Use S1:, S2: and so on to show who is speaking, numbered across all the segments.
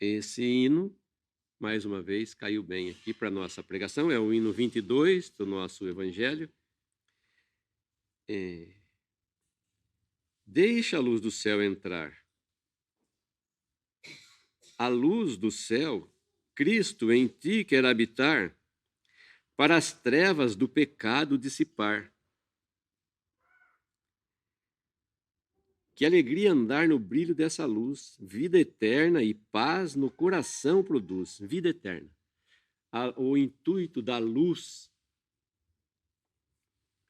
S1: Esse hino, mais uma vez, caiu bem aqui para a nossa pregação. É o hino 22 do nosso Evangelho. Deixa a luz do céu entrar. A luz do céu, Cristo em ti quer habitar, para as trevas do pecado dissipar. Que alegria andar no brilho dessa luz, vida eterna e paz no coração produz, vida eterna. O intuito da luz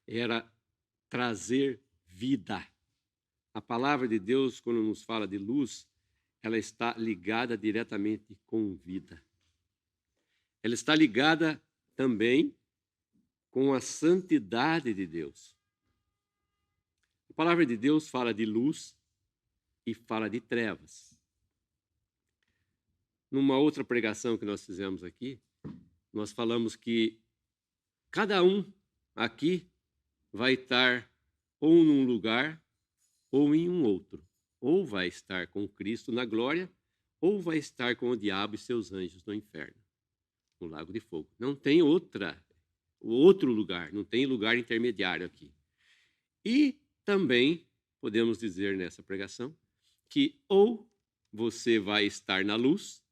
S1: era trazer vida. A palavra de Deus, quando nos fala de luz, ela está ligada diretamente com vida. Ela está ligada também com a santidade de Deus. A palavra de Deus fala de luz e fala de trevas. Numa outra pregação que nós fizemos aqui, nós falamos que cada um aqui vai estar ou num lugar ou em um outro. Ou vai estar com Cristo na glória, ou vai estar com o diabo e seus anjos no inferno, no lago de fogo. Não tem outro lugar, não tem lugar intermediário aqui. E também podemos dizer nessa pregação que ou você vai estar na luz,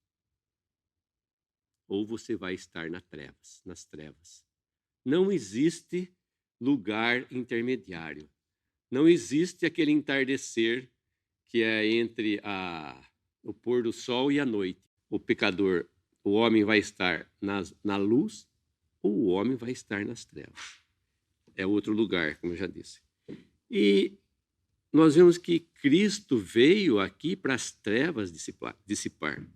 S1: ou você vai estar nas trevas. Não existe lugar intermediário. Não existe aquele entardecer que é entre o pôr do sol e a noite. O pecador, o homem vai estar na luz, ou o homem vai estar nas trevas. É outro lugar, como eu já disse. E nós vemos que Cristo veio aqui para as trevas dissipar.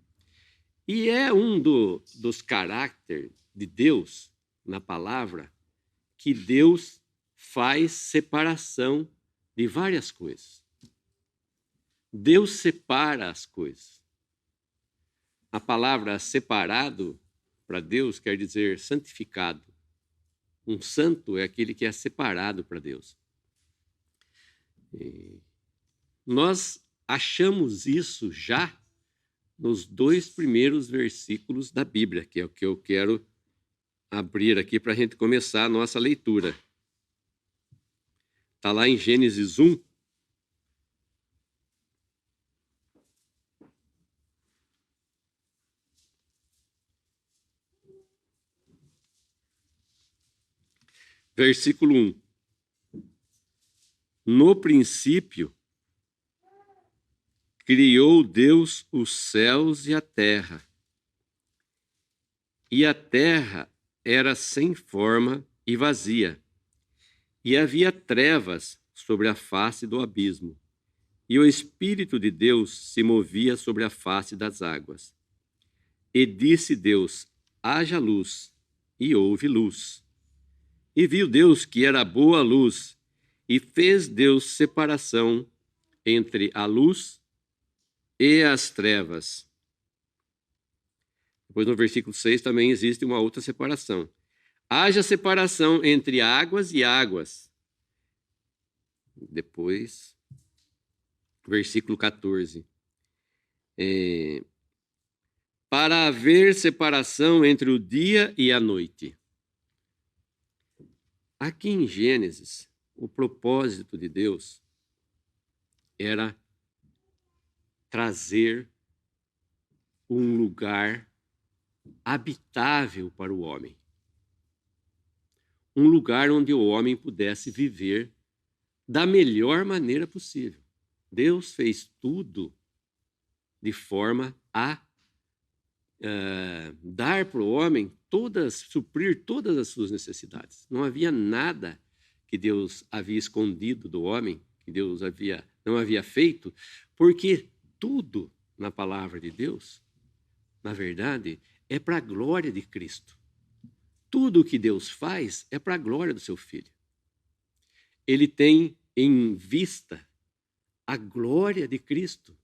S1: E é um dos caracteres de Deus, na palavra, que Deus faz separação de várias coisas. Deus separa as coisas. A palavra separado, para Deus, quer dizer santificado. Um santo é aquele que é separado para Deus. Nós achamos isso já nos 2 primeiros versículos da Bíblia, que é o que eu quero abrir aqui para a gente começar a nossa leitura. Está lá em Gênesis 1. Versículo 1. No princípio, criou Deus os céus e a terra. E a terra era sem forma e vazia, e havia trevas sobre a face do abismo, e o Espírito de Deus se movia sobre a face das águas. E disse Deus: haja luz, e houve luz. E viu Deus que era boa a luz, e fez Deus separação entre a luz e as trevas. Depois, no versículo 6, também existe uma outra separação. Haja separação entre águas e águas. Depois, versículo 14. Para haver separação entre o dia e a noite. Aqui em Gênesis, o propósito de Deus era trazer um lugar habitável para o homem. Um lugar onde o homem pudesse viver da melhor maneira possível. Deus fez tudo de forma a dar para o homem suprir todas as suas necessidades. Não havia nada que Deus havia escondido do homem, que Deus não havia feito, porque tudo na palavra de Deus, na verdade, é para a glória de Cristo. Tudo o que Deus faz é para a glória do seu Filho. Ele tem em vista a glória de Cristo.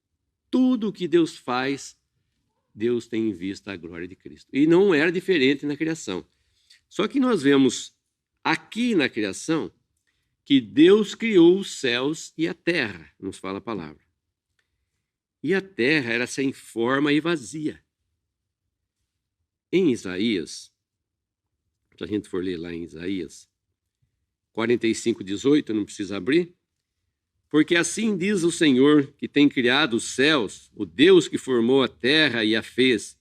S1: Tudo o que Deus faz, Deus tem em vista a glória de Cristo. E não era diferente na criação. Só que nós vemos aqui na criação que Deus criou os céus e a terra, nos fala a palavra. e a terra era sem forma e vazia. Em Isaías, se a gente for ler lá em Isaías 45:18, não precisa abrir, porque assim diz o Senhor, que tem criado os céus, o Deus que formou a terra e a fez.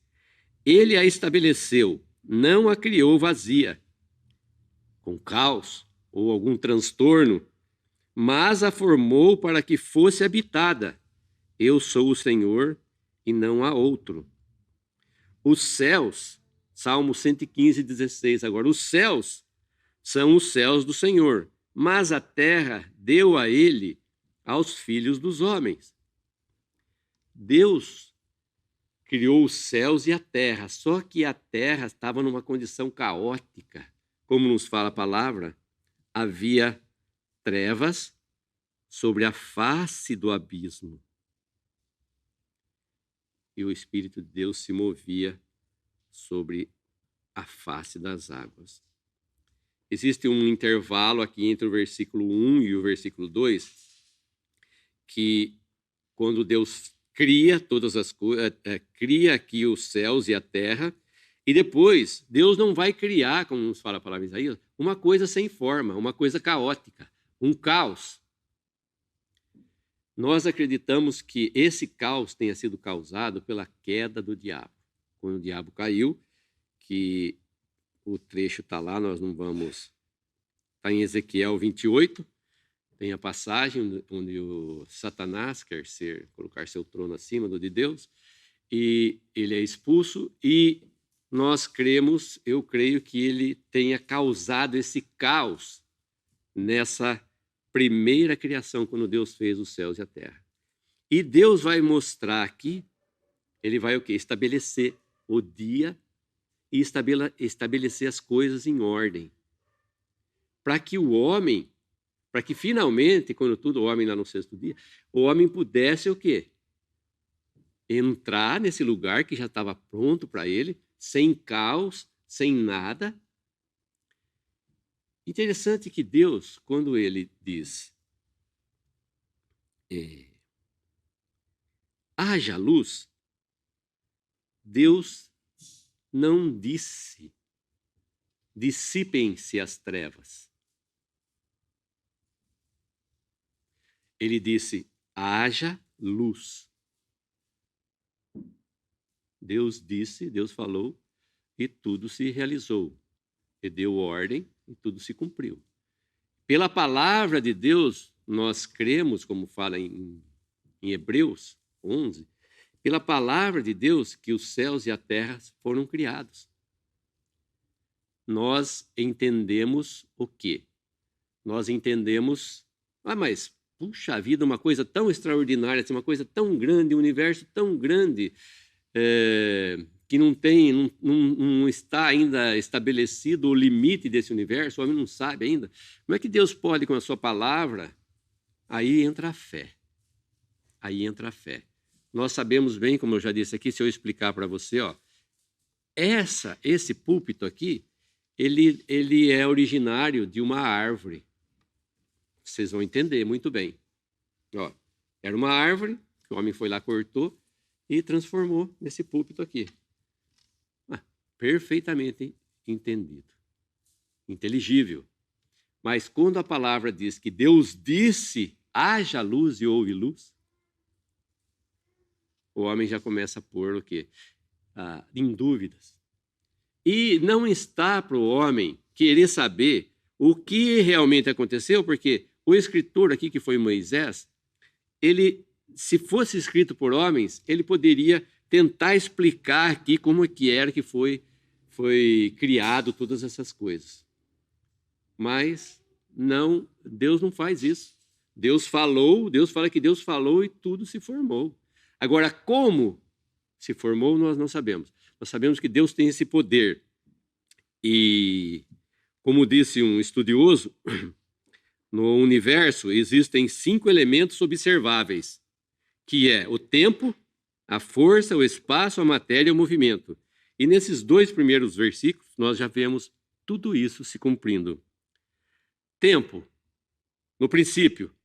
S1: Ele a estabeleceu, não a criou vazia, com caos ou algum transtorno, mas a formou para que fosse habitada. Eu sou o Senhor e não há outro. Os céus, Salmo 115:16, agora, os céus são os céus do Senhor, mas a terra deu a ele aos filhos dos homens. Deus criou os céus e a terra, só que a terra estava numa condição caótica. Como nos fala a palavra, havia trevas sobre a face do abismo. E o Espírito de Deus se movia sobre a face das águas. Existe um intervalo aqui entre o versículo 1 e o versículo 2, que quando Deus cria todas as coisas, cria aqui os céus e a terra, e depois Deus não vai criar, como nos fala a palavra em Isaías, uma coisa sem forma, uma coisa caótica, um caos. Nós acreditamos que esse caos tenha sido causado pela queda do diabo. Quando o diabo caiu, que o trecho está lá, nós não vamos... Está em Ezequiel 28, tem a passagem onde o Satanás quer colocar seu trono acima do de Deus, e ele é expulso, e nós cremos, eu creio que ele tenha causado esse caos nessa primeira criação, quando Deus fez os céus e a terra. E Deus vai mostrar aqui, ele vai o quê? Estabelecer o dia e estabelecer as coisas em ordem. Para que o homem, para que finalmente, quando tudo, o homem lá no sexto dia, o homem pudesse o quê? Entrar nesse lugar que já estava pronto para ele, sem caos, sem nada. Interessante que Deus, quando ele diz haja luz, Deus não disse dissipem-se as trevas. Ele disse haja luz. Deus disse, Deus falou e tudo se realizou. Ele deu ordem e tudo se cumpriu. Pela palavra de Deus, nós cremos, como fala em Hebreus 11, pela palavra de Deus que os céus e a terra foram criados. Nós entendemos o quê? Nós entendemos, mas puxa vida, uma coisa tão extraordinária, uma coisa tão grande, um universo tão grande, que não está ainda estabelecido o limite desse universo, o homem não sabe ainda. Como é que Deus pode, com a sua palavra? Aí entra a fé. Aí entra a fé. Nós sabemos bem, como eu já disse aqui, se eu explicar para você, ó, esse púlpito aqui, ele é originário de uma árvore. Vocês vão entender muito bem. Ó, era uma árvore que o homem foi lá, cortou e transformou nesse púlpito aqui. Perfeitamente entendido, inteligível. Mas quando a palavra diz que Deus disse, haja luz e houve luz, o homem já começa a pôr o quê? Em dúvidas. E não está para o homem querer saber o que realmente aconteceu, porque o escritor aqui, que foi Moisés, ele, se fosse escrito por homens, ele poderia tentar explicar aqui como é que era que foi criado todas essas coisas. Mas não, Deus não faz isso. Deus fala que Deus falou e tudo se formou. Agora, como se formou, nós não sabemos. Nós sabemos que Deus tem esse poder. E, como disse um estudioso, no universo existem 5 elementos observáveis, que é o tempo, a força, o espaço, a matéria e o movimento. E nesses 2 primeiros versículos, nós já vemos tudo isso se cumprindo. Tempo, no princípio.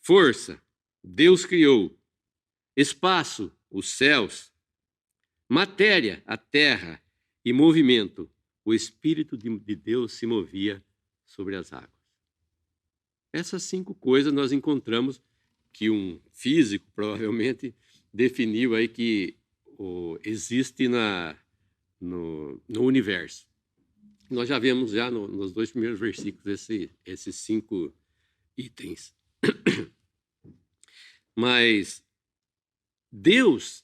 S1: Força, Deus criou. espaço, os céus, matéria, a terra, e movimento, o Espírito de Deus se movia sobre as águas. Essas 5 coisas nós encontramos que um físico provavelmente definiu aí que existe no universo. Nós já vemos nos 2 primeiros versículos esses 5 itens. Mas Deus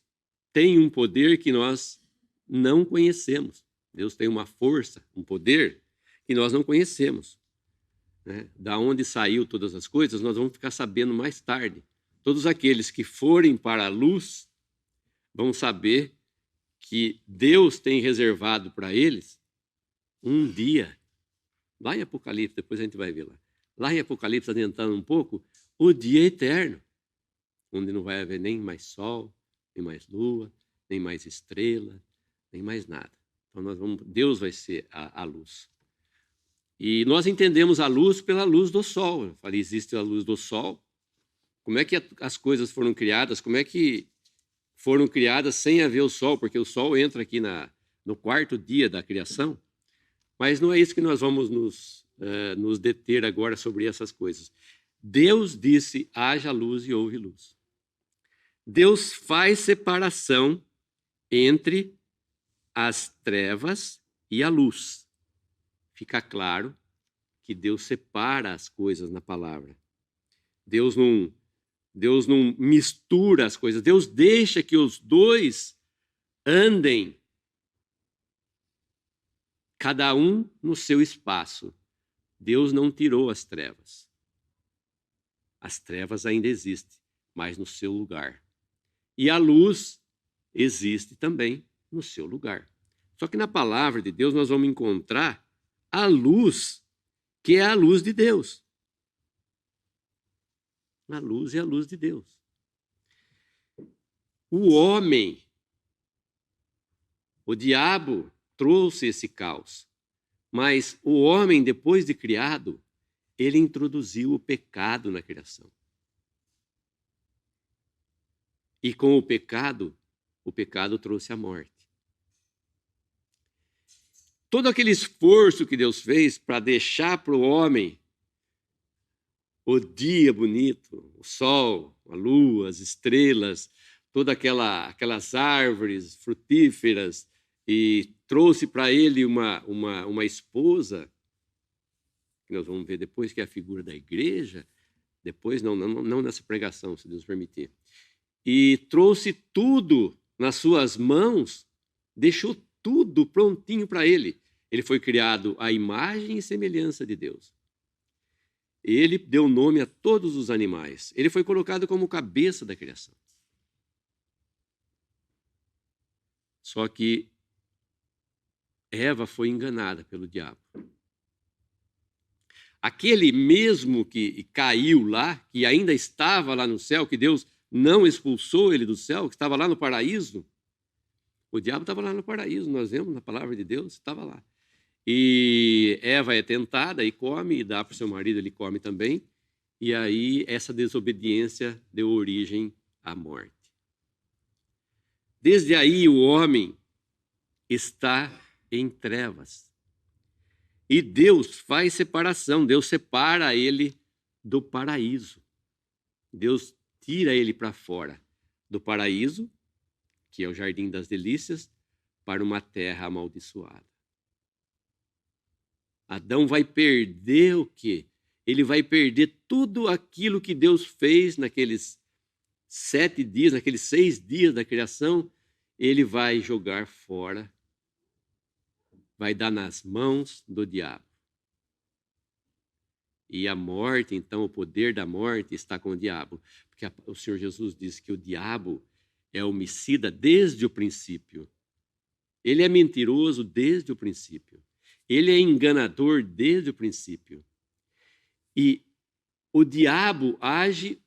S1: tem um poder que nós não conhecemos. Deus tem uma força, um poder que nós não conhecemos. Né? Da onde saiu todas as coisas, nós vamos ficar sabendo mais tarde. Todos aqueles que forem para a luz vão saber que Deus tem reservado para eles um dia. Lá em Apocalipse, depois a gente vai ver lá. Lá em Apocalipse, adiantando um pouco, o dia eterno, onde não vai haver nem mais sol, nem mais lua, nem mais estrela, nem mais nada. Então Deus vai ser a luz. E nós entendemos a luz pela luz do sol. Eu falei, existe a luz do sol. Como é que as coisas foram criadas? Como é que foram criadas sem haver o sol? Porque o sol entra aqui no 4º dia da criação. Mas não é isso que nós vamos nos deter agora sobre essas coisas. Deus disse, haja luz e houve luz. Deus faz separação entre as trevas e a luz. Fica claro que Deus separa as coisas na palavra. Deus não mistura as coisas. Deus deixa que os dois andem, cada um no seu espaço. Deus não tirou as trevas. As trevas ainda existem, mas no seu lugar. E a luz existe também no seu lugar. Só que na palavra de Deus nós vamos encontrar a luz, que é a luz de Deus. A luz é a luz de Deus. O homem, o diabo, trouxe esse caos. Mas o homem, depois de criado, ele introduziu o pecado na criação. E com o pecado trouxe a morte. Todo aquele esforço que Deus fez para deixar para o homem o dia bonito, o sol, a lua, as estrelas, todas aquelas árvores frutíferas, e trouxe para ele uma esposa, que nós vamos ver depois, que é a figura da igreja, depois, não nessa pregação, se Deus permitir. E trouxe tudo nas suas mãos, deixou tudo prontinho para ele. Ele foi criado à imagem e semelhança de Deus. Ele deu nome a todos os animais. Ele foi colocado como cabeça da criação. Só que Eva foi enganada pelo diabo. Aquele mesmo que caiu lá, que ainda estava lá no céu, que Deus não expulsou ele do céu, que estava lá no paraíso, o diabo estava lá no paraíso, nós vemos na palavra de Deus, estava lá. E Eva é tentada e come, e dá para o seu marido, ele come também, e aí essa desobediência deu origem à morte. Desde aí o homem está em trevas. E Deus faz separação, Deus separa ele do paraíso. Deus tira ele para fora do paraíso, que é o jardim das delícias, para uma terra amaldiçoada. Adão vai perder o quê? Ele vai perder tudo aquilo que Deus fez naqueles 7 dias, naqueles 6 dias da criação. Ele vai jogar fora, vai dar nas mãos do diabo. E a morte, então, o poder da morte está com o diabo. Porque o Senhor Jesus disse que o diabo é homicida desde o princípio. Ele é mentiroso desde o princípio. Ele é enganador desde o princípio. E o diabo age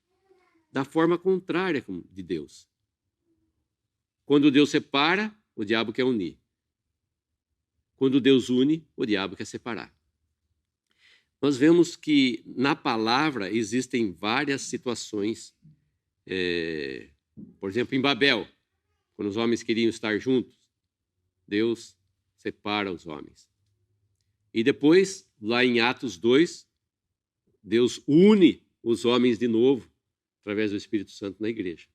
S1: da forma contrária de Deus. Quando Deus separa, o diabo quer unir. Quando Deus une, o diabo quer separar. Nós vemos que na palavra existem várias situações Por exemplo, em Babel, quando os homens queriam estar juntos, Deus separa os homens. E depois, lá em Atos 2, Deus une os homens de novo, através do Espírito Santo na igreja.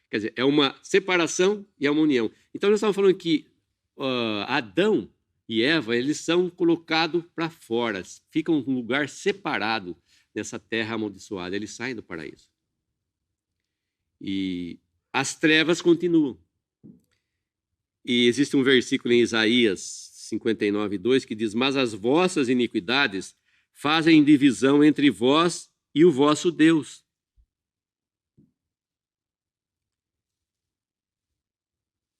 S1: Quer dizer, é uma separação e é uma união. Então, nós estamos falando que Adão e Eva, eles são colocados para fora, ficam num lugar separado nessa terra amaldiçoada, eles saem do paraíso. E as trevas continuam. E existe um versículo em Isaías 59:2 que diz: mas as vossas iniquidades fazem divisão entre vós e o vosso Deus.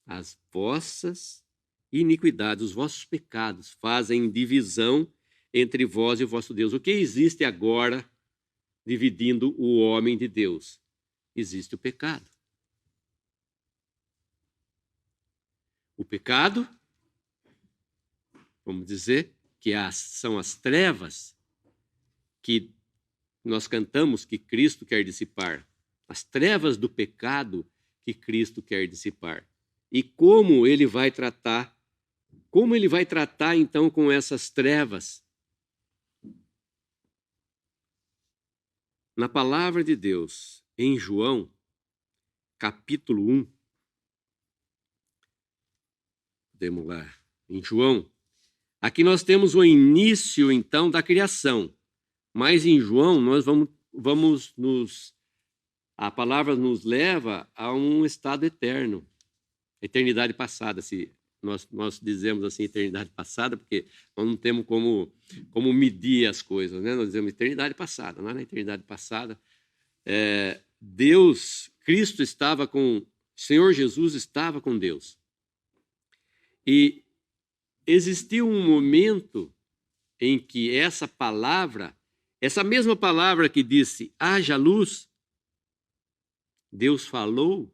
S1: As vossas iniquidades, os vossos pecados fazem divisão entre vós e o vosso Deus. O que existe agora dividindo o homem de Deus? Existe o pecado. O pecado, vamos dizer, que são as trevas que nós cantamos que Cristo quer dissipar. As trevas do pecado que Cristo quer dissipar. E como ele vai tratar então com essas trevas? Na palavra de Deus, em João, capítulo 1, vamos lá, em João, aqui nós temos o início então da criação, mas em João nós a palavra nos leva a um estado eterno, eternidade passada, se nós dizemos assim, eternidade passada, porque nós não temos como medir as coisas, né? Nós dizemos eternidade passada. Lá na eternidade passada, Cristo estava o Senhor Jesus estava com Deus. E existiu um momento em que essa mesma palavra que disse, haja luz, Deus falou.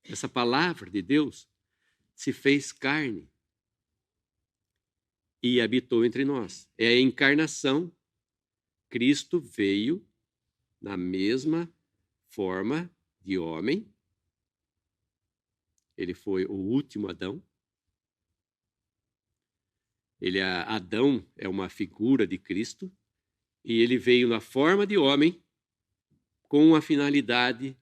S1: Essa palavra de Deus se fez carne e habitou entre nós. É a encarnação. Cristo veio na mesma forma de homem. Ele foi o último Adão. Adão é uma figura de Cristo e ele veio na forma de homem com a finalidade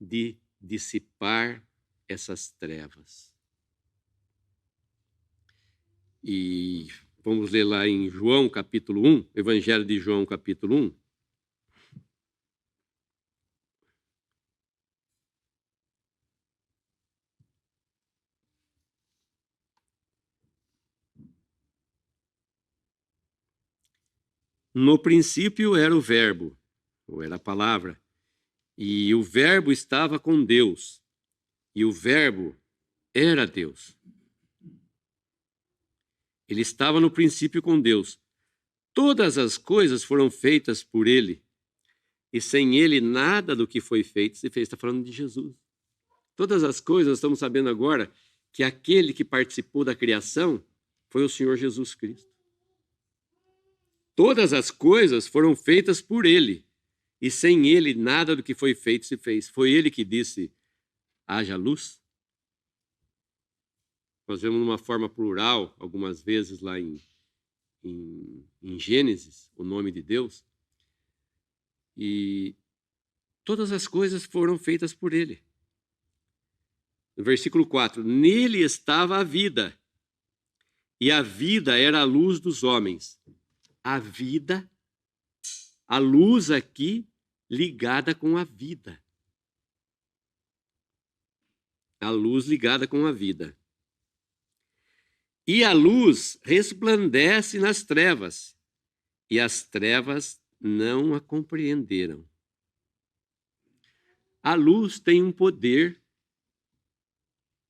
S1: de dissipar essas trevas. E vamos ler lá em João, capítulo 1, Evangelho de João, capítulo 1. No princípio era o Verbo, ou era a palavra, e o Verbo estava com Deus, e o Verbo era Deus. Ele estava no princípio com Deus. Todas as coisas foram feitas por ele, e sem ele nada do que foi feito se fez. Está falando de Jesus. Todas as coisas, nós estamos sabendo agora que aquele que participou da criação foi o Senhor Jesus Cristo. Todas as coisas foram feitas por ele, e sem ele nada do que foi feito se fez. Foi ele que disse, haja luz. Nós vemos numa forma plural, algumas vezes lá em Gênesis, o nome de Deus. E todas as coisas foram feitas por ele. No versículo 4, nele estava a vida, e a vida era a luz dos homens. A vida, a luz aqui ligada com a vida. A luz ligada com a vida. E a luz resplandece nas trevas, e as trevas não a compreenderam. A luz tem um poder,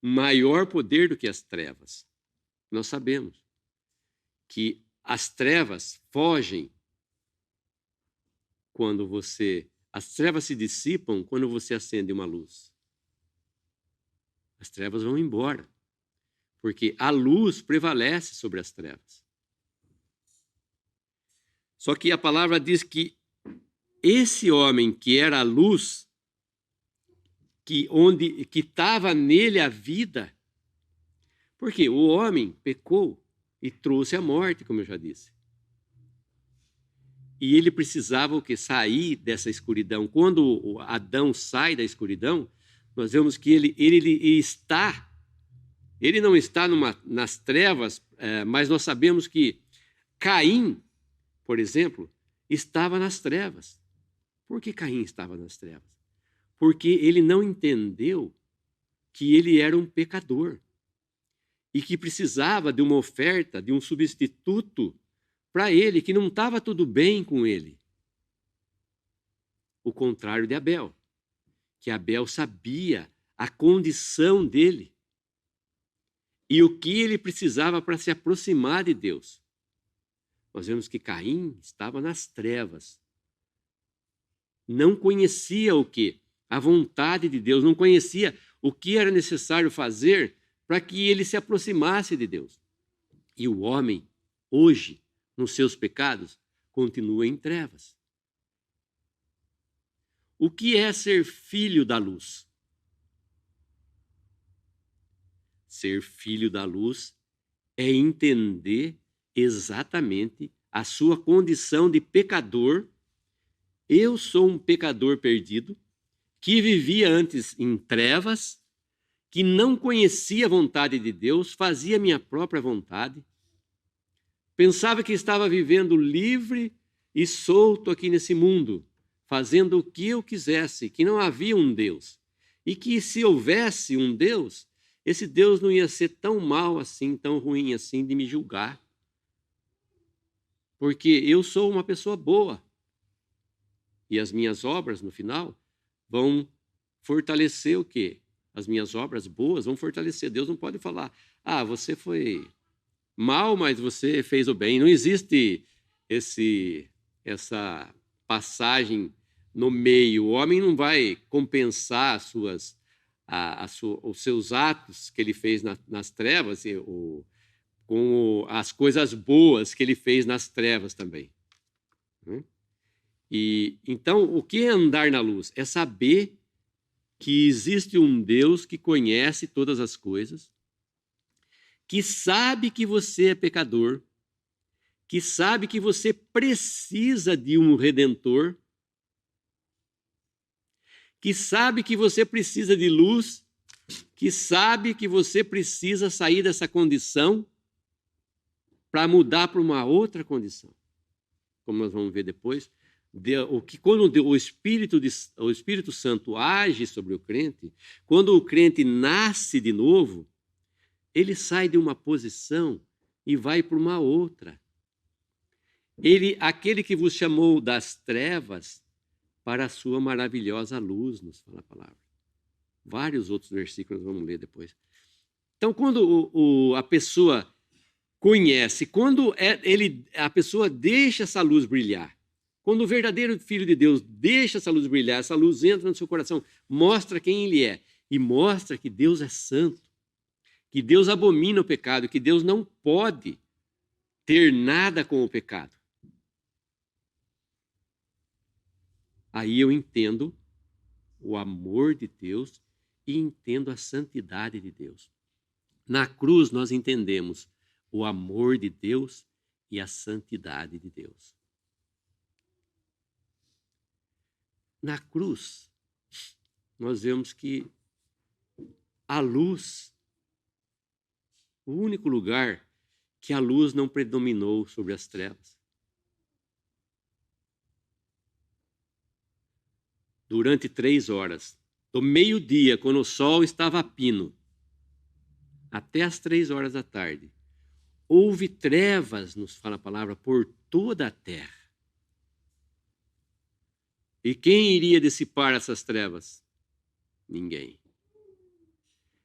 S1: maior poder do que as trevas. Nós sabemos que as trevas fogem as trevas se dissipam quando você acende uma luz. As trevas vão embora, porque a luz prevalece sobre as trevas. Só que a palavra diz que esse homem que era a luz, que estava nele a vida, porque o homem pecou e trouxe a morte, como eu já disse. E ele precisava o quê? Sair dessa escuridão. Quando Adão sai da escuridão, nós vemos que ele não está nas trevas, mas nós sabemos que Caim, por exemplo, estava nas trevas. Por que Caim estava nas trevas? Porque ele não entendeu que ele era um pecador e que precisava de uma oferta, de um substituto para ele, que não estava tudo bem com ele. O contrário de Abel, que Abel sabia a condição dele e o que ele precisava para se aproximar de Deus. Nós vemos que Caim estava nas trevas. Não conhecia o quê? A vontade de Deus, não conhecia o que era necessário fazer para que ele se aproximasse de Deus. E o homem, hoje, nos seus pecados, continua em trevas. O que é ser filho da luz? Ser filho da luz é entender exatamente a sua condição de pecador. Eu sou um pecador perdido, que vivia antes em trevas, que não conhecia a vontade de Deus, fazia minha própria vontade, pensava que estava vivendo livre e solto aqui nesse mundo, fazendo o que eu quisesse, que não havia um Deus. E que se houvesse um Deus, esse Deus não ia ser tão mau assim, tão ruim assim, de me julgar. Porque eu sou uma pessoa boa. E as minhas obras, no final, vão fortalecer o quê? As minhas obras boas vão fortalecer. Deus não pode falar, você foi mal, mas você fez o bem. Não existe essa passagem no meio. O homem não vai compensar os seus atos que ele fez nas trevas com as coisas boas que ele fez nas trevas também. E então, o que é andar na luz? É saber que existe um Deus que conhece todas as coisas, que sabe que você é pecador, que sabe que você precisa de um redentor, que sabe que você precisa de luz, que sabe que você precisa sair dessa condição para mudar para uma outra condição. Como nós vamos ver depois, quando o Espírito Santo age sobre o crente, quando o crente nasce de novo, ele sai de uma posição e vai para uma outra. Aquele que vos chamou das trevas para a sua maravilhosa luz, nos fala a palavra. Vários outros versículos vamos ler depois. Então, quando a pessoa conhece, quando a pessoa deixa essa luz brilhar, quando o verdadeiro Filho de Deus deixa essa luz brilhar, essa luz entra no seu coração, mostra quem ele é e mostra que Deus é santo, que Deus abomina o pecado, que Deus não pode ter nada com o pecado. Aí eu entendo o amor de Deus e entendo a santidade de Deus. Na cruz nós entendemos o amor de Deus e a santidade de Deus. Na cruz, nós vemos que a luz, o único lugar que a luz não predominou sobre as trevas. Durante 3 horas, do meio-dia, quando o sol estava a pino, até as 3 horas da tarde, houve trevas, nos fala a palavra, por toda a terra. E quem iria dissipar essas trevas? Ninguém.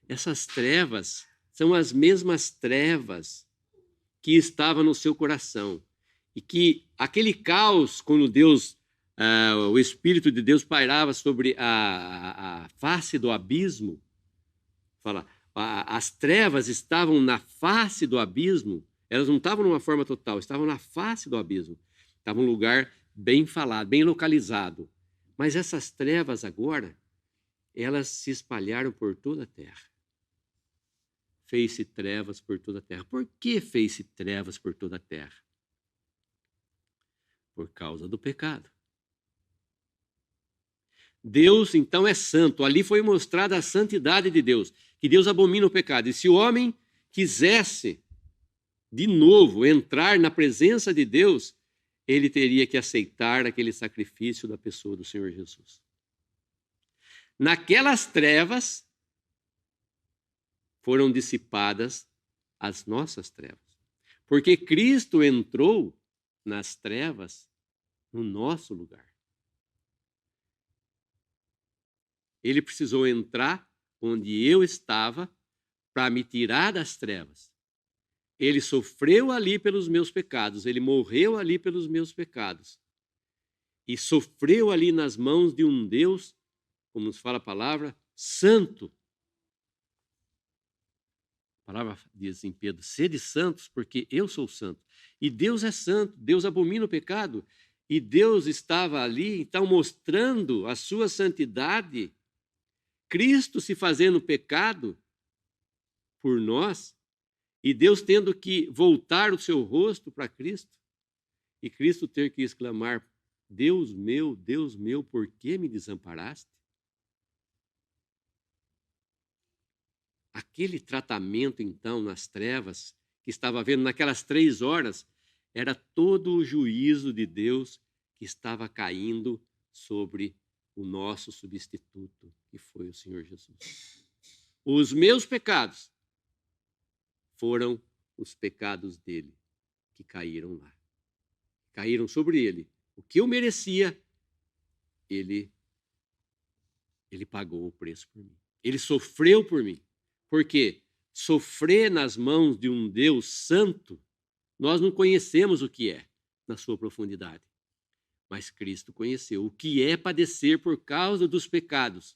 S1: Essas trevas são as mesmas trevas que estavam no seu coração. E que aquele caos, quando o Espírito de Deus pairava sobre a face do abismo, as trevas estavam na face do abismo, elas não estavam numa forma total, estavam na face do abismo. Estava um lugar bem falado, bem localizado. Mas essas trevas agora, elas se espalharam por toda a terra. Fez-se trevas por toda a terra. Por que fez-se trevas por toda a terra? Por causa do pecado. Deus, então, é santo. Ali foi mostrada a santidade de Deus, que Deus abomina o pecado. E se o homem quisesse, de novo, entrar na presença de Deus, ele teria que aceitar aquele sacrifício da pessoa do Senhor Jesus. Naquelas trevas foram dissipadas as nossas trevas. Porque Cristo entrou nas trevas no nosso lugar. Ele precisou entrar onde eu estava para me tirar das trevas. Ele sofreu ali pelos meus pecados, ele morreu ali pelos meus pecados. E sofreu ali nas mãos de um Deus, como nos fala a palavra, santo. A palavra diz em Pedro, sede santos, porque eu sou santo. E Deus é santo, Deus abomina o pecado. E Deus estava ali, então, mostrando a sua santidade, Cristo se fazendo pecado por nós, e Deus tendo que voltar o seu rosto para Cristo, e Cristo ter que exclamar, Deus meu, por que me desamparaste? Aquele tratamento, então, nas trevas, que estava havendo naquelas 3 horas, era todo o juízo de Deus que estava caindo sobre o nosso substituto, que foi o Senhor Jesus. Os meus pecados foram os pecados dele que caíram lá. Caíram sobre ele. O que eu merecia, ele pagou o preço por mim. Ele sofreu por mim. Porque sofrer nas mãos de um Deus santo, nós não conhecemos o que é na sua profundidade. Mas Cristo conheceu o que é padecer por causa dos pecados.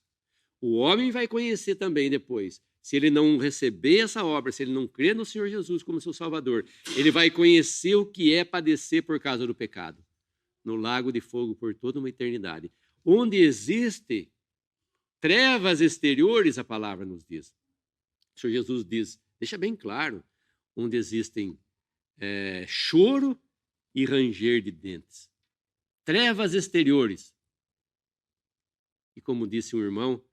S1: O homem vai conhecer também depois. Se ele não receber essa obra, se ele não crer no Senhor Jesus como seu Salvador, ele vai conhecer o que é padecer por causa do pecado. No lago de fogo por toda uma eternidade. Onde existe trevas exteriores, a palavra nos diz. O Senhor Jesus diz, deixa bem claro, onde existem choro e ranger de dentes. Trevas exteriores. E como disse um irmão,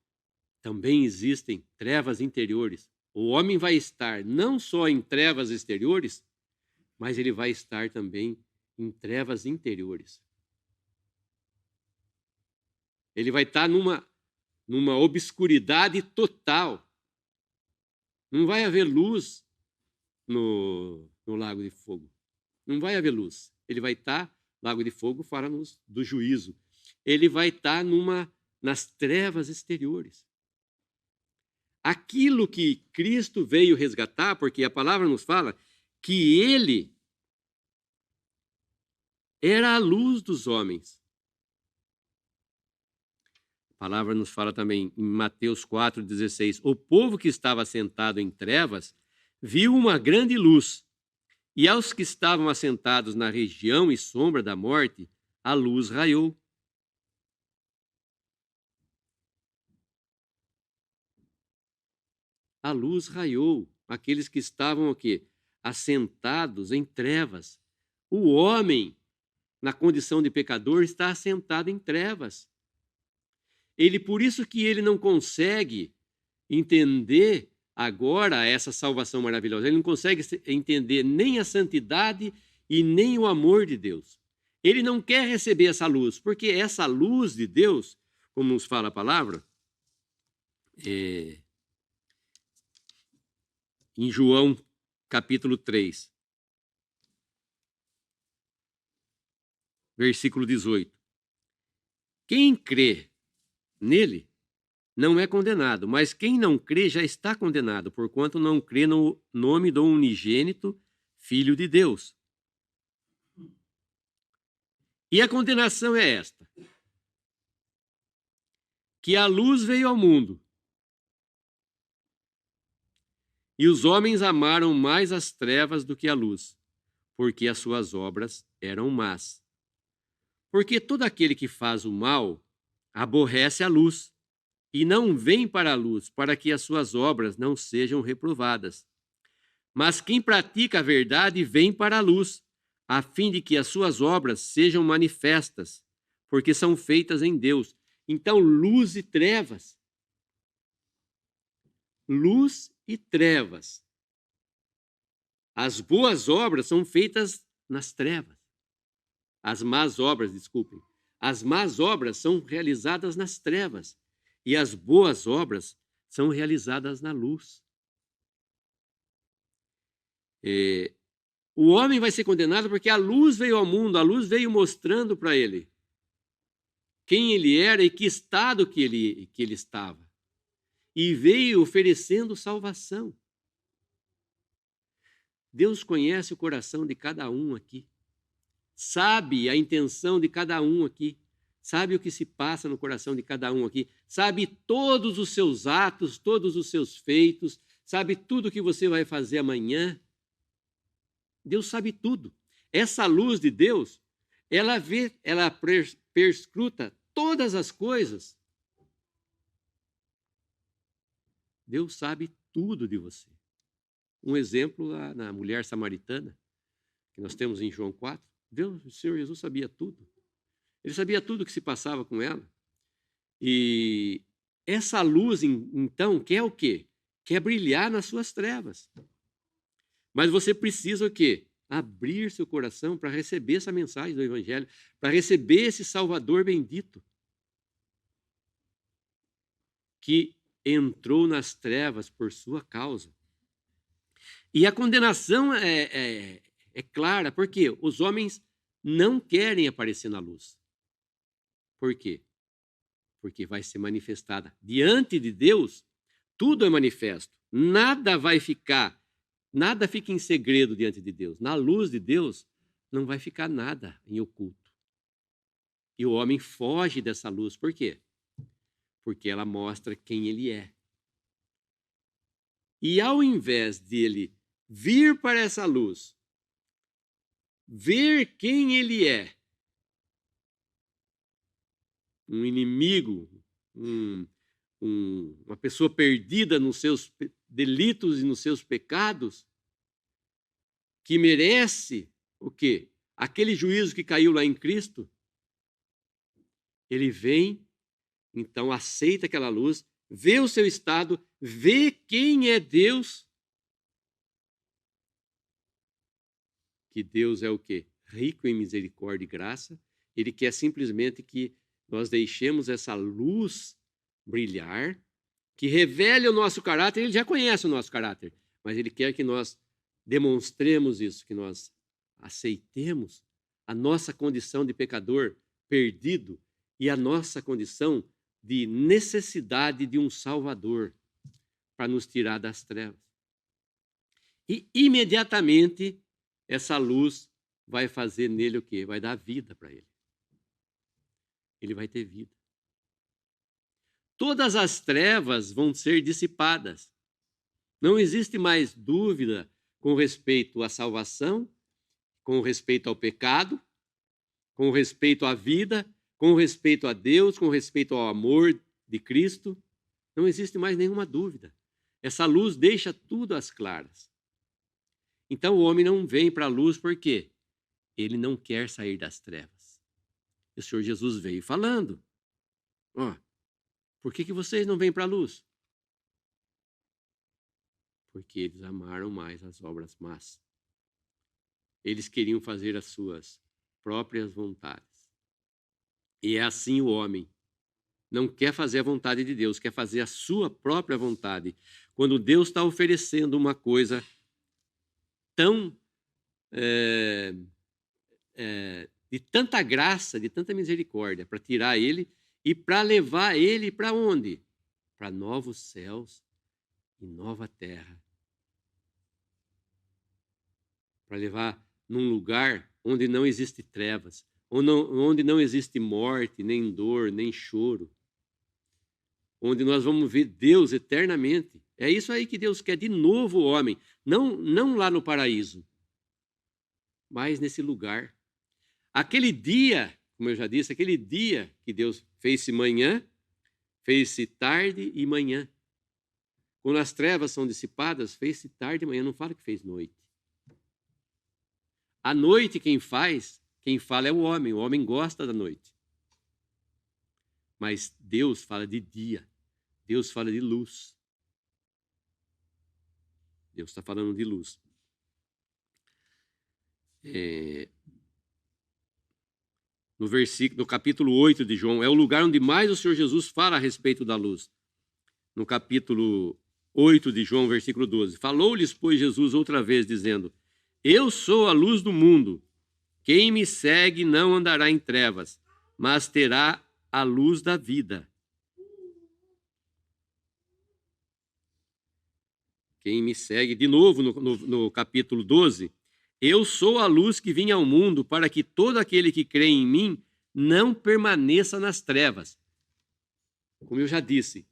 S1: também existem trevas interiores. O homem vai estar não só em trevas exteriores, mas ele vai estar também em trevas interiores. Ele vai estar numa obscuridade total. Não vai haver luz no lago de fogo. Não vai haver luz. Ele vai estar, lago de fogo fala-nos do juízo. Ele vai estar nas trevas exteriores. Aquilo que Cristo veio resgatar, porque a palavra nos fala que ele era a luz dos homens. A palavra nos fala também em Mateus 4,16, o povo que estava sentado em trevas viu uma grande luz, e aos que estavam assentados na região e sombra da morte, a luz raiou. A luz raiou. Aqueles que estavam o quê? Assentados em trevas. O homem, na condição de pecador, está assentado em trevas. Por isso que ele não consegue entender agora essa salvação maravilhosa. Ele não consegue entender nem a santidade e nem o amor de Deus. Ele não quer receber essa luz, porque essa luz de Deus, como nos fala a palavra, em João capítulo 3, versículo 18. Quem crê nele não é condenado, mas quem não crê já está condenado, porquanto não crê no nome do unigênito Filho de Deus. E a condenação é esta: que a luz veio ao mundo, e os homens amaram mais as trevas do que a luz, porque as suas obras eram más. Porque todo aquele que faz o mal aborrece a luz e não vem para a luz, para que as suas obras não sejam reprovadas. Mas quem pratica a verdade vem para a luz, a fim de que as suas obras sejam manifestas, porque são feitas em Deus. Então, luz e trevas. Luz e trevas. As boas obras são feitas nas trevas. As más obras, desculpem. As más obras são realizadas nas trevas. E as boas obras são realizadas na luz. O homem vai ser condenado porque a luz veio ao mundo, a luz veio mostrando para ele quem ele era e que estado que ele estava. E veio oferecendo salvação. Deus conhece o coração de cada um aqui. Sabe a intenção de cada um aqui. Sabe o que se passa no coração de cada um aqui. Sabe todos os seus atos, todos os seus feitos. Sabe tudo que você vai fazer amanhã. Deus sabe tudo. Essa luz de Deus, ela perscruta todas as coisas. Deus sabe tudo de você. Um exemplo na mulher samaritana, que nós temos em João 4. Deus, o Senhor Jesus sabia tudo. Ele sabia tudo o que se passava com ela. E essa luz, então, quer o quê? Quer brilhar nas suas trevas. Mas você precisa o quê? Abrir seu coração para receber essa mensagem do Evangelho, para receber esse Salvador bendito, que entrou nas trevas por sua causa. E a condenação é clara, porque os homens não querem aparecer na luz. Por quê? Porque vai ser manifestada. Diante de Deus, tudo é manifesto. Nada fica em segredo diante de Deus. Na luz de Deus, não vai ficar nada em oculto. E o homem foge dessa luz. Por quê? Porque ela mostra quem ele é. E ao invés dele vir para essa luz, ver quem ele é, um inimigo, uma pessoa perdida nos seus delitos e nos seus pecados, que merece o quê? Aquele juízo que caiu lá em Cristo, ele vem, então aceita aquela luz, vê o seu estado, vê quem é Deus. Que Deus é o quê? Rico em misericórdia e graça. Ele quer simplesmente que nós deixemos essa luz brilhar, que revele o nosso caráter. Ele já conhece o nosso caráter, mas ele quer que nós demonstremos isso, que nós aceitemos a nossa condição de pecador perdido e a nossa condição de necessidade de um Salvador para nos tirar das trevas. E imediatamente essa luz vai fazer nele o quê? Vai dar vida para ele. Ele vai ter vida. Todas as trevas vão ser dissipadas. Não existe mais dúvida com respeito à salvação, com respeito ao pecado, com respeito à vida, com respeito a Deus, com respeito ao amor de Cristo. Não existe mais nenhuma dúvida. Essa luz deixa tudo às claras. Então o homem não vem para a luz por quê? Ele não quer sair das trevas. O Senhor Jesus veio falando. Por que vocês não vêm para a luz? Porque eles amaram mais as obras más. Eles queriam fazer as suas próprias vontades. E é assim o homem. Não quer fazer a vontade de Deus, quer fazer a sua própria vontade. Quando Deus está oferecendo uma coisa tão de tanta graça, de tanta misericórdia, para tirar ele e para levar ele para onde? Para novos céus e nova terra. Para levar num lugar onde não existe trevas, onde não existe morte, nem dor, nem choro. Onde nós vamos ver Deus eternamente. É isso aí que Deus quer de novo o homem. Não lá no paraíso, mas nesse lugar. Aquele dia, como eu já disse, aquele dia que Deus fez-se manhã, fez-se tarde e manhã. Quando as trevas são dissipadas, fez-se tarde e manhã. Não fala que fez noite. A noite quem fala é o homem. O homem gosta da noite. Mas Deus fala de dia. Deus fala de luz. Deus está falando de luz. No capítulo 8 de João, é o lugar onde mais o Senhor Jesus fala a respeito da luz. No capítulo 8 de João, versículo 12. Falou-lhes, pois, Jesus outra vez, dizendo: Eu sou a luz do mundo. Quem me segue não andará em trevas, mas terá a luz da vida. Quem me segue, de novo, no capítulo 12, eu sou a luz que vim ao mundo para que todo aquele que crê em mim não permaneça nas trevas. Como eu já disse,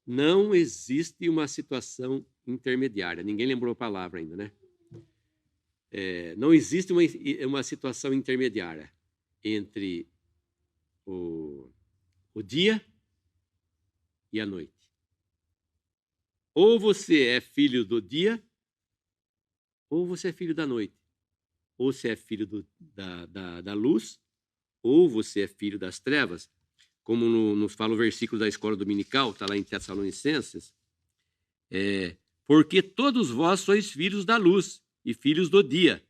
S1: não existe uma situação intermediária. Ninguém lembrou a palavra ainda, né? Não existe uma situação intermediária entre o dia e a noite. Ou você é filho do dia, ou você é filho da noite. Ou você é filho da luz, ou você é filho das trevas. Como nos fala o versículo da escola dominical, está lá em Tessalonicenses, porque todos vós sois filhos da luz e filhos do dia.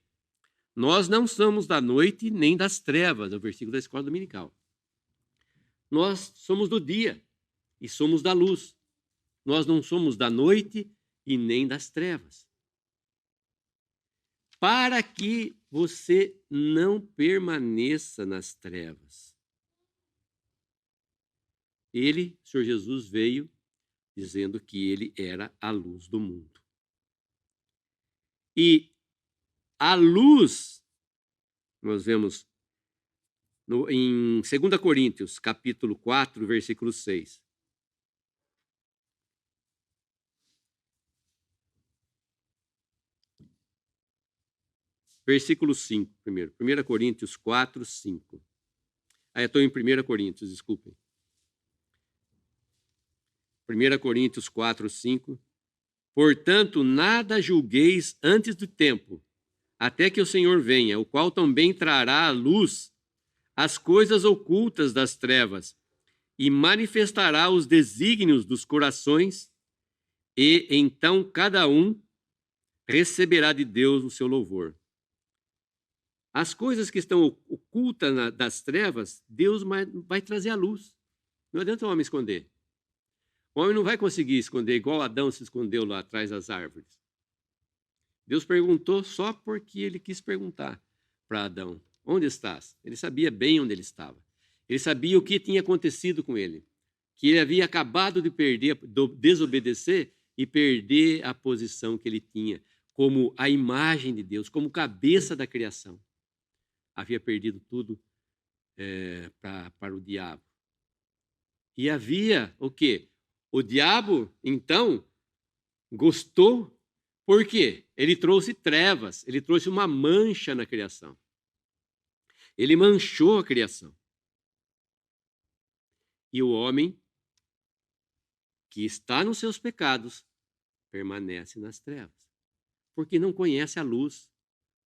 S1: Nós não somos da noite nem das trevas, é o versículo da escola dominical. Nós somos do dia e somos da luz. Nós não somos da noite e nem das trevas. Para que você não permaneça nas trevas. Ele, o Senhor Jesus, veio dizendo que ele era a luz do mundo. E a luz, nós vemos em 2 Coríntios, capítulo 4, versículo 6. Versículo 5, primeiro. 1 Coríntios 4, 5. Eu estou em 1 Coríntios, desculpem. 1 Coríntios 4, 5. Portanto, nada julgueis antes do tempo, até que o Senhor venha, o qual também trará à luz as coisas ocultas das trevas e manifestará os desígnios dos corações, e então cada um receberá de Deus o seu louvor. As coisas que estão ocultas das trevas, Deus vai trazer à luz. Não adianta o homem esconder. O homem não vai conseguir esconder igual Adão se escondeu lá atrás das árvores. Deus perguntou só porque ele quis perguntar para Adão: onde estás? Ele sabia bem onde ele estava. Ele sabia o que tinha acontecido com ele. Que ele havia acabado de desobedecer e perder a posição que ele tinha como a imagem de Deus, como cabeça da criação. Havia perdido tudo para o diabo. E havia o quê? O diabo, então, gostou. Por quê? Ele trouxe trevas, ele trouxe uma mancha na criação. Ele manchou a criação. E o homem que está nos seus pecados permanece nas trevas, porque não conhece a luz.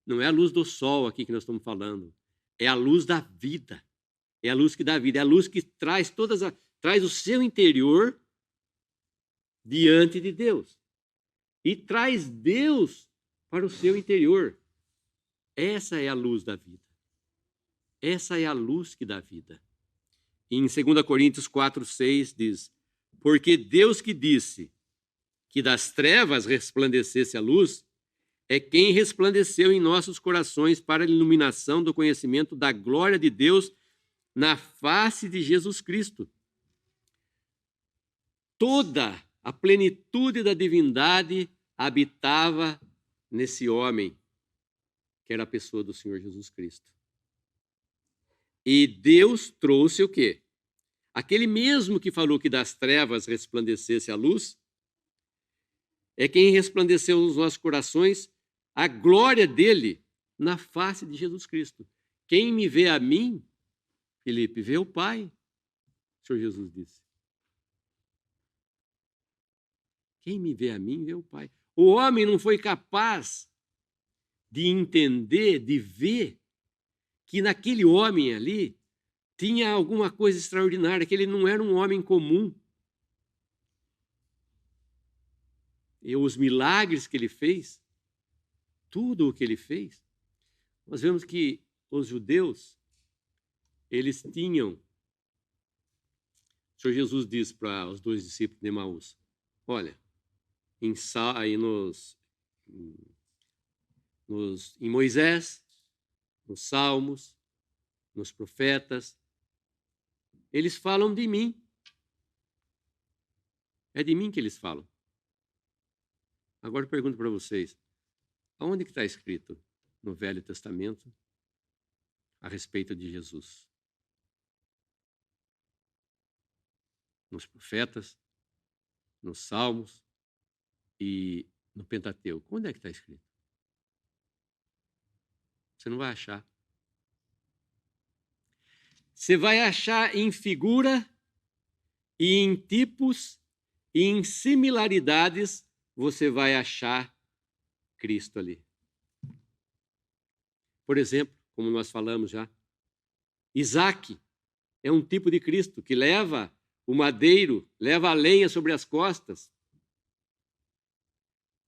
S1: Não é a luz do sol aqui que nós estamos falando. É a luz da vida. É a luz que dá vida. É a luz que traz traz o seu interior diante de Deus. E traz Deus para o seu interior. Essa é a luz da vida. Essa é a luz que dá vida. Em 2 Coríntios 4, 6 diz: porque Deus que disse que das trevas resplandecesse a luz, é quem resplandeceu em nossos corações para a iluminação do conhecimento da glória de Deus na face de Jesus Cristo. Toda a plenitude da divindade habitava nesse homem, que era a pessoa do Senhor Jesus Cristo. E Deus trouxe o quê? Aquele mesmo que falou que das trevas resplandecesse a luz, é quem resplandeceu nos nossos corações a glória dele na face de Jesus Cristo. Quem me vê a mim, Felipe, vê o Pai, o Senhor Jesus disse. Quem me vê a mim, vê o Pai. O homem não foi capaz de entender, de ver que naquele homem ali tinha alguma coisa extraordinária, que ele não era um homem comum. E os milagres que ele fez, tudo o que ele fez, nós vemos que os judeus, eles tinham... O Senhor Jesus diz para os 2 discípulos de Emaús, olha, em Moisés, nos Salmos, nos profetas, eles falam de mim. É de mim que eles falam. Agora eu pergunto para vocês, aonde que está escrito no Velho Testamento a respeito de Jesus? Nos profetas, nos Salmos e no Pentateuco. Onde é que está escrito? Você não vai achar. Você vai achar em figura e em tipos e em similaridades, você vai achar Cristo ali. Por exemplo, como nós falamos já, Isaac é um tipo de Cristo que leva o madeiro, leva a lenha sobre as costas.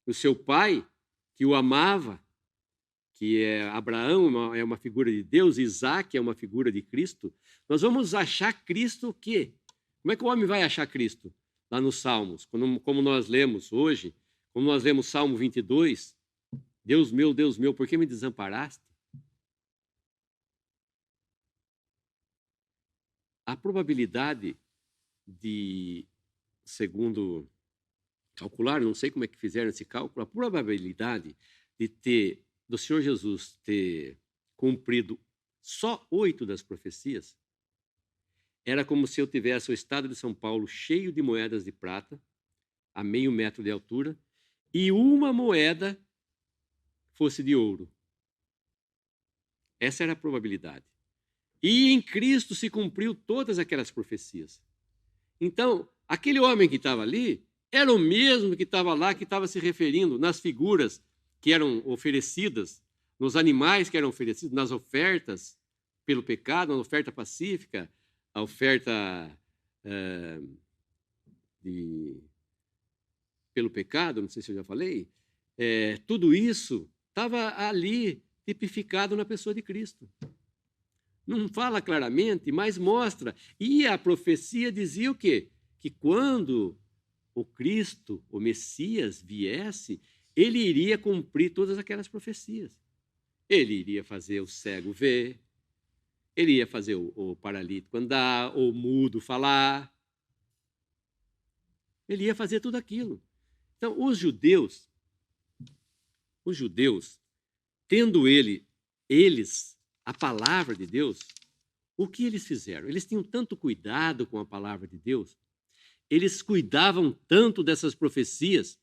S1: O seu pai, que o amava, que é Abraão, é uma figura de Deus, Isaac é uma figura de Cristo. Nós vamos achar Cristo o quê? Como é que o homem vai achar Cristo? Lá nos Salmos, como nós lemos hoje, como nós lemos Salmo 22, Deus meu, por que me desamparaste? A probabilidade de, segundo calcular, não sei como é que fizeram esse cálculo, a probabilidade do Senhor Jesus ter cumprido só 8 das profecias era como se eu tivesse o estado de São Paulo cheio de moedas de prata, a meio metro de altura, e uma moeda fosse de ouro. Essa era a probabilidade. E em Cristo se cumpriu todas aquelas profecias. Então, aquele homem que estava ali era o mesmo que estava lá, que estava se referindo nas figuras que eram oferecidas, nos animais que eram oferecidos, nas ofertas pelo pecado, na oferta pacífica, a oferta pelo pecado, não sei se eu já falei, tudo isso estava ali tipificado na pessoa de Cristo. Não fala claramente, mas mostra. E a profecia dizia o quê? Que quando o Cristo, o Messias, viesse, ele iria cumprir todas aquelas profecias. Ele iria fazer o cego ver, ele ia fazer o paralítico andar, o mudo falar. Ele ia fazer tudo aquilo. Então, os judeus, tendo eles a palavra de Deus, o que eles fizeram? Eles tinham tanto cuidado com a palavra de Deus, eles cuidavam tanto dessas profecias,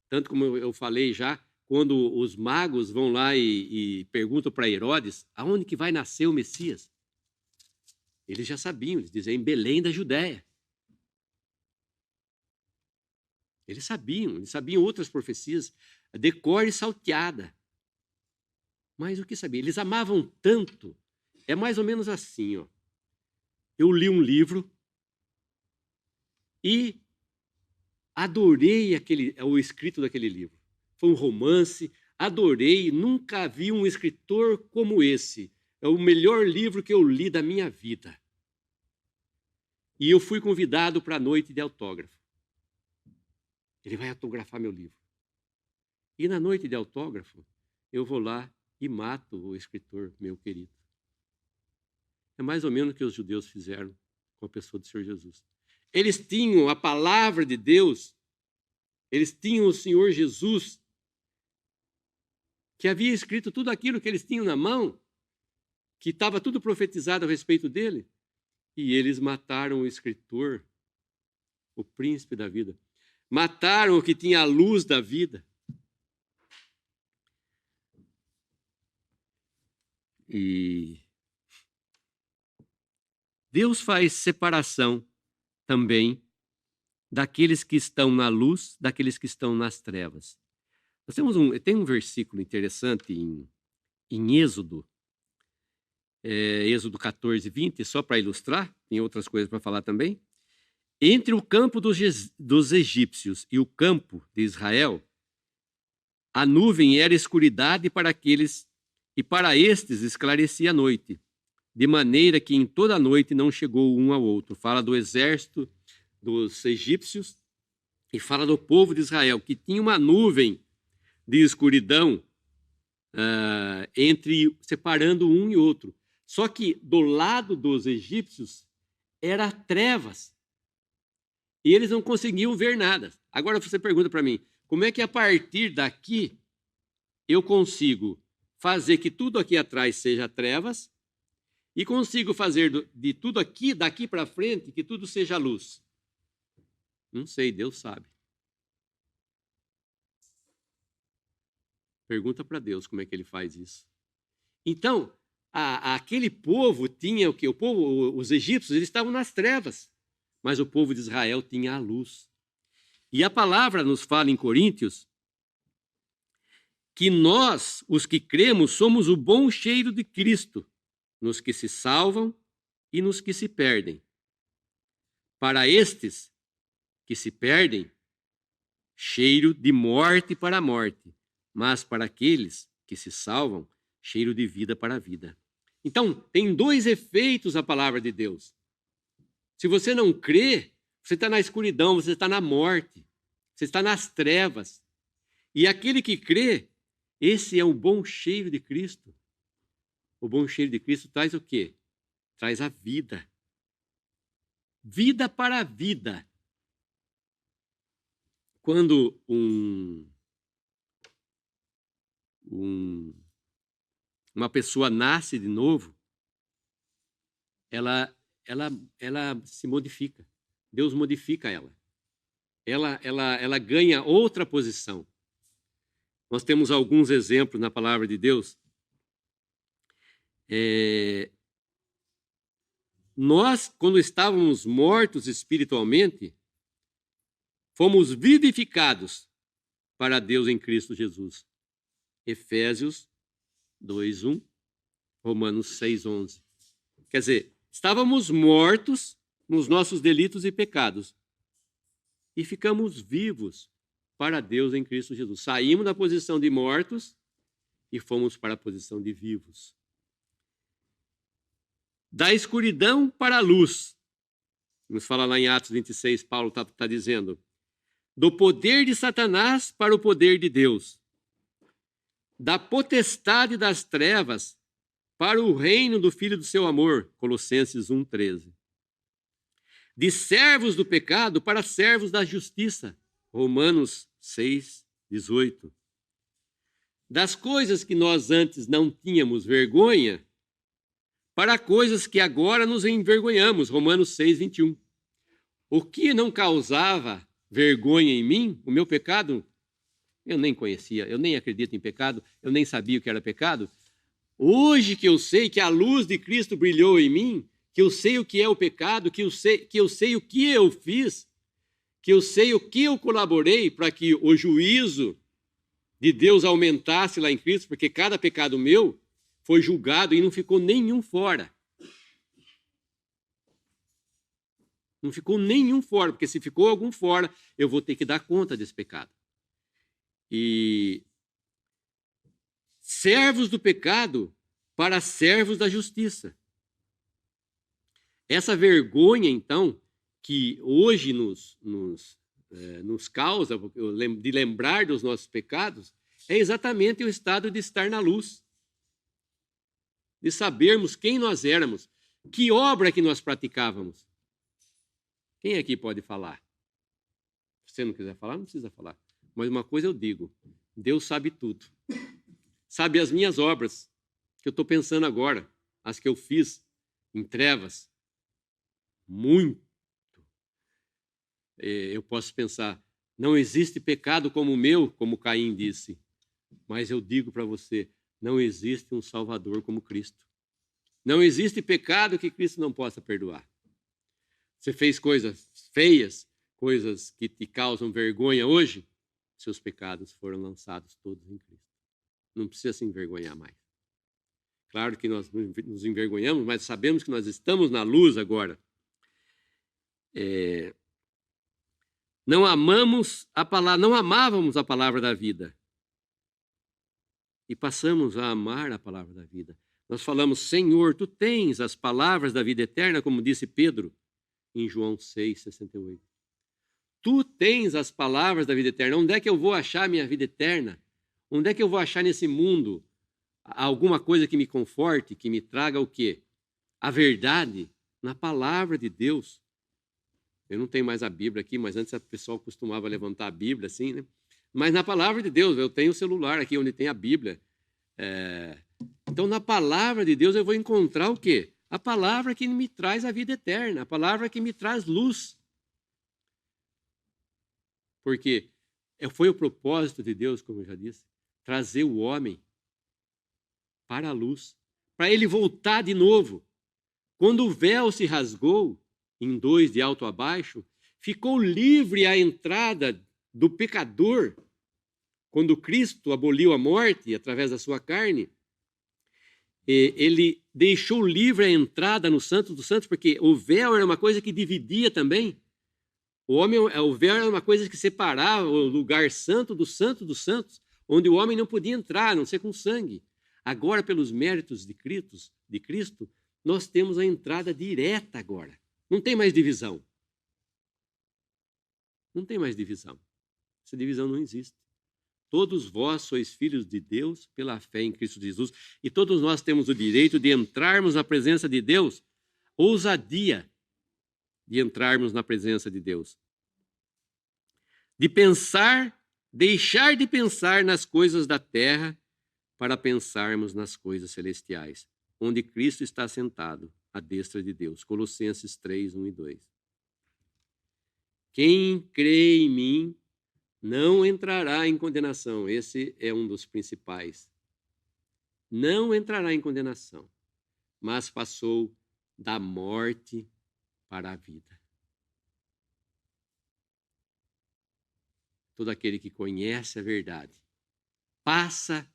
S1: tanto como eu falei já, quando os magos vão lá e perguntam para Herodes aonde que vai nascer o Messias. Eles já sabiam, eles dizem, em Belém da Judéia. Eles sabiam outras profecias, de cor e salteada. Mas o que sabiam? Eles amavam tanto, é mais ou menos assim, ó. Eu li um livro e adorei o escrito daquele livro. Foi um romance, adorei, nunca vi um escritor como esse. É o melhor livro que eu li da minha vida. E eu fui convidado para a noite de autógrafo. Ele vai autografar meu livro. E na noite de autógrafo, eu vou lá e mato o escritor, meu querido. É mais ou menos o que os judeus fizeram com a pessoa do Senhor Jesus. Eles tinham a palavra de Deus, eles tinham o Senhor Jesus, que havia escrito tudo aquilo que eles tinham na mão, que estava tudo profetizado a respeito dele, e eles mataram o escritor, o príncipe da vida. Mataram o que tinha a luz da vida. E Deus faz separação também daqueles que estão na luz, daqueles que estão nas trevas. Tem um versículo interessante em Êxodo, Êxodo 14, 20, só para ilustrar, tem outras coisas para falar também. Entre o campo dos egípcios e o campo de Israel, a nuvem era escuridade para aqueles, e para estes esclarecia a noite, de maneira que em toda a noite não chegou um ao outro. Fala do exército dos egípcios e fala do povo de Israel, que tinha uma nuvem de escuridão separando um e outro. Só que do lado dos egípcios era trevas. E eles não conseguiam ver nada. Agora você pergunta para mim, como é que a partir daqui eu consigo fazer que tudo aqui atrás seja trevas e consigo fazer de tudo aqui, daqui para frente, que tudo seja luz? Não sei, Deus sabe. Pergunta para Deus como é que ele faz isso. Então, aquele povo tinha o quê? Os egípcios, eles estavam nas trevas, mas o povo de Israel tinha a luz. E a palavra nos fala em Coríntios que nós, os que cremos, somos o bom cheiro de Cristo, nos que se salvam e nos que se perdem. Para estes que se perdem, cheiro de morte para a morte, mas para aqueles que se salvam, cheiro de vida para a vida. Então, tem dois efeitos a palavra de Deus. Se você não crê, você está na escuridão, você está na morte, você está nas trevas. E aquele que crê, esse é o bom cheiro de Cristo. O bom cheiro de Cristo traz o quê? Traz a vida. Vida para a vida. Quando uma pessoa nasce de novo, ela se modifica. Deus modifica ela. Ela ganha outra posição. Nós temos alguns exemplos na palavra de Deus. Nós, quando estávamos mortos espiritualmente, fomos vivificados para Deus em Cristo Jesus. Efésios 2:1, Romanos 6:11. Quer dizer, estávamos mortos nos nossos delitos e pecados e ficamos vivos para Deus em Cristo Jesus. Saímos da posição de mortos e fomos para a posição de vivos. Da escuridão para a luz. Nos fala lá em Atos 26, Paulo está dizendo, do poder de Satanás para o poder de Deus, da potestade das trevas para o reino do Filho do seu amor, Colossenses 1:13. De servos do pecado para servos da justiça, Romanos 6:18. Das coisas que nós antes não tínhamos vergonha, para coisas que agora nos envergonhamos, Romanos 6:21. O que não causava vergonha em mim, o meu pecado, eu nem conhecia, eu nem acredito em pecado, eu nem sabia o que era pecado. Hoje que eu sei que a luz de Cristo brilhou em mim, que eu sei o que é o pecado, que eu sei o que eu fiz, que eu sei o que eu colaborei para que o juízo de Deus aumentasse lá em Cristo, porque cada pecado meu foi julgado e não ficou nenhum fora. Não ficou nenhum fora, porque se ficou algum fora, eu vou ter que dar conta desse pecado. E servos do pecado para servos da justiça. Essa vergonha, então, que hoje nos causa de lembrar dos nossos pecados, é exatamente o estado de estar na luz. De sabermos quem nós éramos, que obra que nós praticávamos. Quem aqui pode falar? Se você não quiser falar, não precisa falar. Mas uma coisa eu digo, Deus sabe tudo. Sabe as minhas obras, que eu estou pensando agora, as que eu fiz em trevas. Muito. Eu posso pensar, não existe pecado como o meu, como Caim disse. Mas eu digo para você, não existe um Salvador como Cristo. Não existe pecado que Cristo não possa perdoar. Você fez coisas feias, coisas que te causam vergonha hoje, seus pecados foram lançados todos em Cristo. Não precisa se envergonhar mais. Claro que nós nos envergonhamos, mas sabemos que nós estamos na luz agora. Não amávamos a palavra da vida. E passamos a amar a palavra da vida. Nós falamos, Senhor, tu tens as palavras da vida eterna, como disse Pedro em João 6:68. Tu tens as palavras da vida eterna. Onde é que eu vou achar a minha vida eterna? Onde é que eu vou achar nesse mundo alguma coisa que me conforte, que me traga o quê? A verdade na palavra de Deus. Eu não tenho mais a Bíblia aqui, mas antes o pessoal costumava levantar a Bíblia assim, né? Mas na palavra de Deus, eu tenho o celular aqui onde tem a Bíblia. Então, na palavra de Deus, eu vou encontrar o quê? A palavra que me traz a vida eterna, a palavra que me traz luz. Porque foi o propósito de Deus, como eu já disse, trazer o homem para a luz, para ele voltar de novo. Quando o véu se rasgou, em dois de alto a baixo, ficou livre a entrada do pecador. Quando Cristo aboliu a morte através da sua carne, ele deixou livre a entrada no Santo dos Santos, porque o véu era uma coisa que dividia também. O véu era uma coisa que separava o lugar santo dos santos, onde o homem não podia entrar, a não ser com sangue. Agora, pelos méritos de Cristo, nós temos a entrada direta agora. Não tem mais divisão. Não tem mais divisão. Essa divisão não existe. Todos vós sois filhos de Deus pela fé em Cristo Jesus, e todos nós temos o direito de entrarmos na presença de Deus, ousadia de entrarmos na presença de Deus. Deixar de pensar nas coisas da terra para pensarmos nas coisas celestiais, onde Cristo está sentado à destra de Deus. Colossenses 3:1 e 2. Quem crê em mim não entrará em condenação. Esse é um dos principais. Não entrará em condenação, mas passou da morte para a vida. Todo aquele que conhece a verdade passa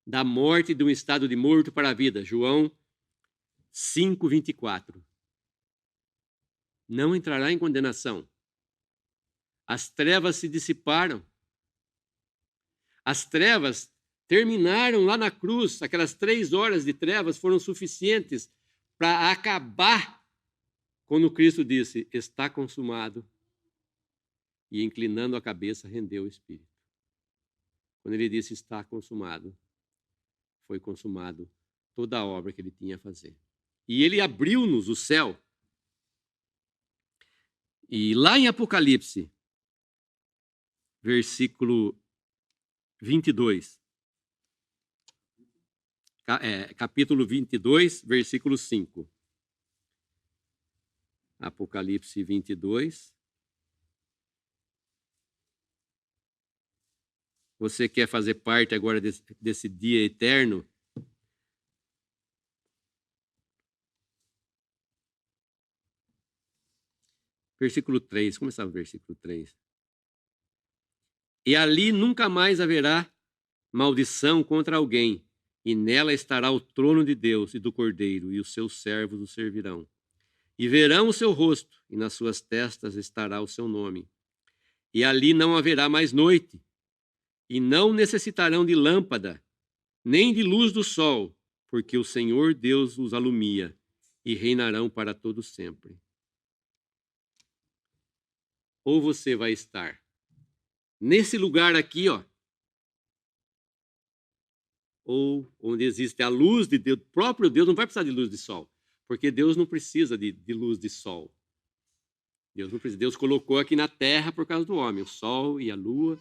S1: da morte, de um estado de morto para a vida. João 5:24. Não entrará em condenação. As trevas se dissiparam. As trevas terminaram lá na cruz. Aquelas 3 horas de trevas foram suficientes para acabar quando Cristo disse, está consumado. E inclinando a cabeça, rendeu o espírito. Quando ele disse, está consumado, foi consumado toda a obra que ele tinha a fazer. E ele abriu-nos o céu. E lá em Apocalipse, versículo 22, capítulo 22, versículo 5. Apocalipse 22. Você quer fazer parte agora desse dia eterno? Versículo 3, começava o versículo 3. E ali nunca mais haverá maldição contra alguém, e nela estará o trono de Deus e do Cordeiro, e os seus servos o servirão. E verão o seu rosto, e nas suas testas estará o seu nome. E ali não haverá mais noite, e não necessitarão de lâmpada, nem de luz do sol, porque o Senhor Deus os alumia, e reinarão para todo sempre. Ou você vai estar nesse lugar aqui, ó, ou onde existe a luz de Deus, próprio Deus não vai precisar de luz de sol, porque Deus não precisa de luz de sol. Deus não precisa. Deus colocou aqui na terra por causa do homem, o sol e a lua,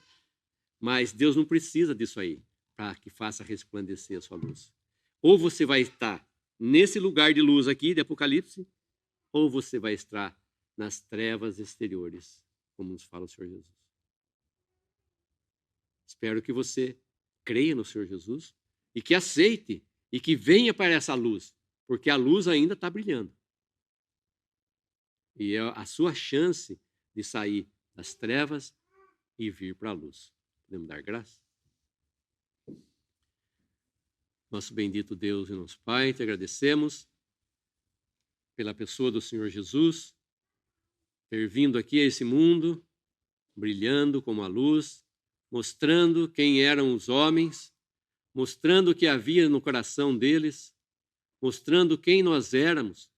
S1: mas Deus não precisa disso aí para que faça resplandecer a sua luz. Ou você vai estar nesse lugar de luz aqui de Apocalipse, ou você vai estar nas trevas exteriores, como nos fala o Senhor Jesus. Espero que você creia no Senhor Jesus e que aceite e que venha para essa luz, porque a luz ainda está brilhando. E é a sua chance de sair das trevas e vir para a luz. Podemos dar graça? Nosso bendito Deus e nosso Pai, te agradecemos pela pessoa do Senhor Jesus, ter vindo aqui a esse mundo, brilhando como a luz, mostrando quem eram os homens, mostrando o que havia no coração deles, mostrando quem nós éramos.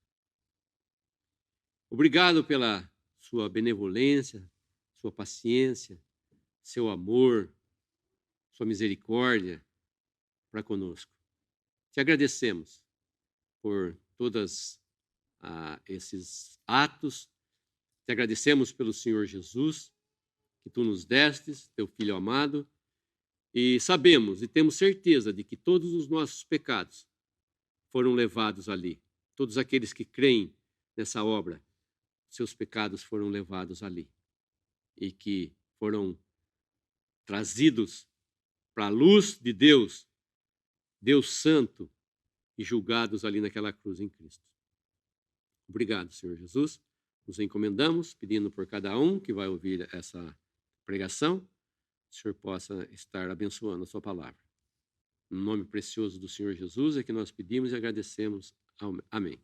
S1: Obrigado pela sua benevolência, sua paciência, seu amor, sua misericórdia para conosco. Te agradecemos por todos esses atos. Te agradecemos pelo Senhor Jesus, que tu nos destes, teu Filho amado, e sabemos e temos certeza de que todos os nossos pecados foram levados ali. Todos aqueles que creem nessa obra, seus pecados foram levados ali e que foram trazidos para a luz de Deus, Deus Santo, e julgados ali naquela cruz em Cristo. Obrigado, Senhor Jesus. Nos encomendamos, pedindo por cada um que vai ouvir essa pregação, o Senhor possa estar abençoando a sua palavra. No nome precioso do Senhor Jesus é que nós pedimos e agradecemos. Amém.